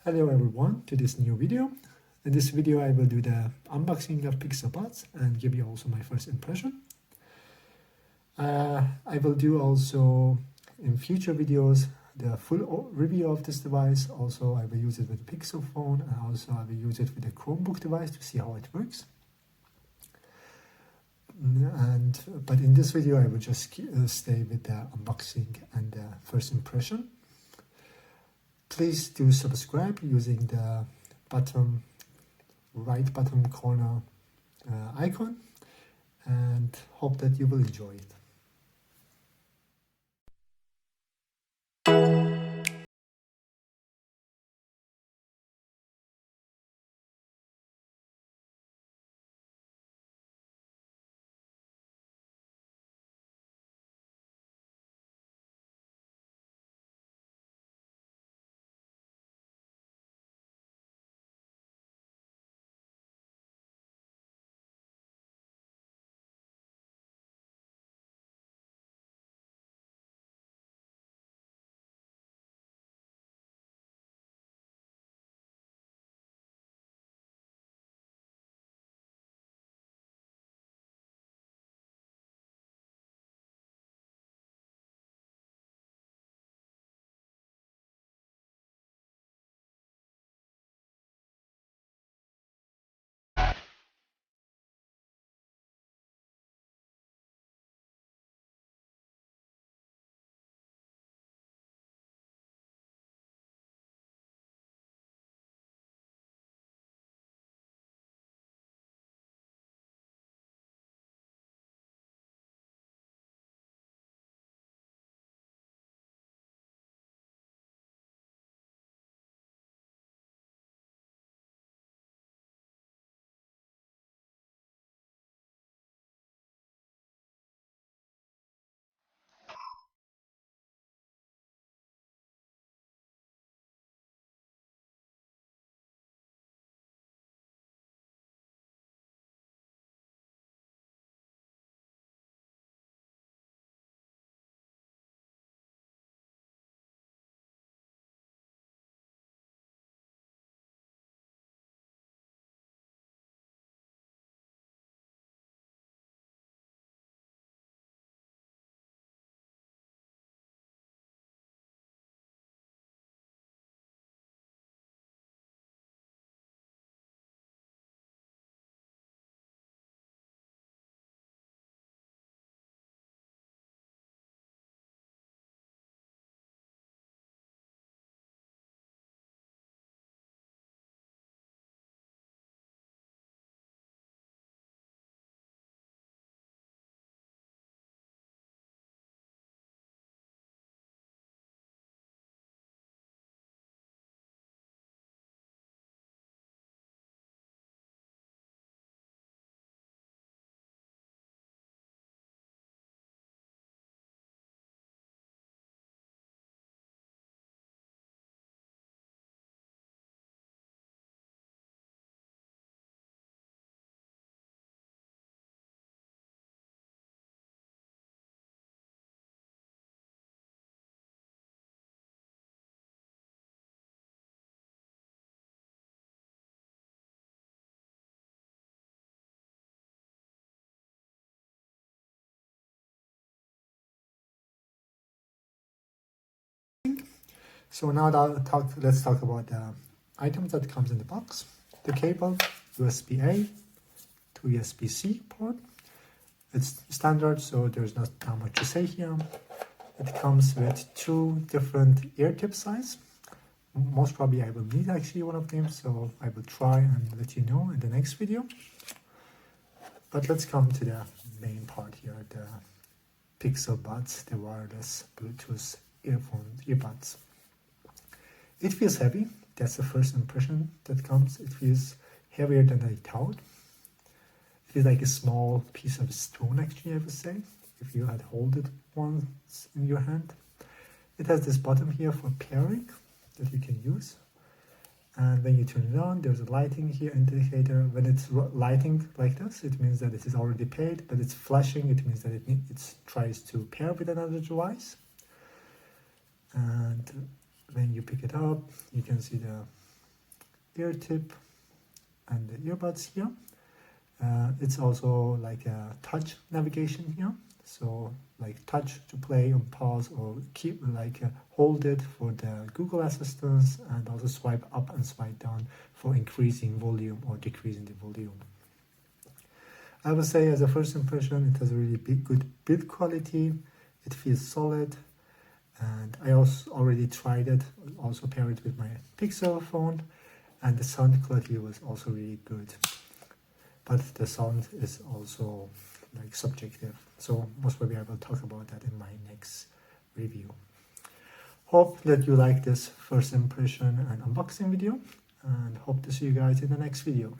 Hello everyone to this new video. In this video I will do the unboxing of Pixelbuds and give you also my first impression. I will do also in future videos the full review of this device. Also I will use it with the Pixel phone and also I will use it with the Chromebook device to see how it works. But in this video I will just stay with the unboxing and the first impression. Please do subscribe using the right bottom corner icon, and hope that you will enjoy it. So now let's talk about the items that comes in the box. The cable, USB-A to USB-C port. It's standard, so there's not that much to say here. It comes with two different ear tip size. Most probably I will need actually one of them, so I will try and let you know in the next video. But let's come to the main part here, the Pixelbuds, the wireless Bluetooth earbuds. It feels heavy. That's the first impression that comes. It feels heavier than I thought. It feels like a small piece of stone, actually, I would say, if you had hold it once in your hand. It has this button here for pairing that you can use. And when you turn it on, there's a lighting here indicator. When it's lighting like this, it means that it is already paired, but it's flashing, it means that it tries to pair with another device. And when you pick it up, you can see the ear tip and the earbuds here. It's also like a touch navigation here, so like touch to play on pause, or keep like hold it for the Google Assistants, and also swipe up and swipe down for increasing volume or decreasing the volume. I would say as a first impression, it has a really good build quality. It feels solid, and I also already tried it, also pair it with my Pixel phone, and the sound quality was also really good. But the sound is also like subjective, so most probably I will talk about that in my next review. Hope that you like this first impression and unboxing video, and hope to see you guys in the next video.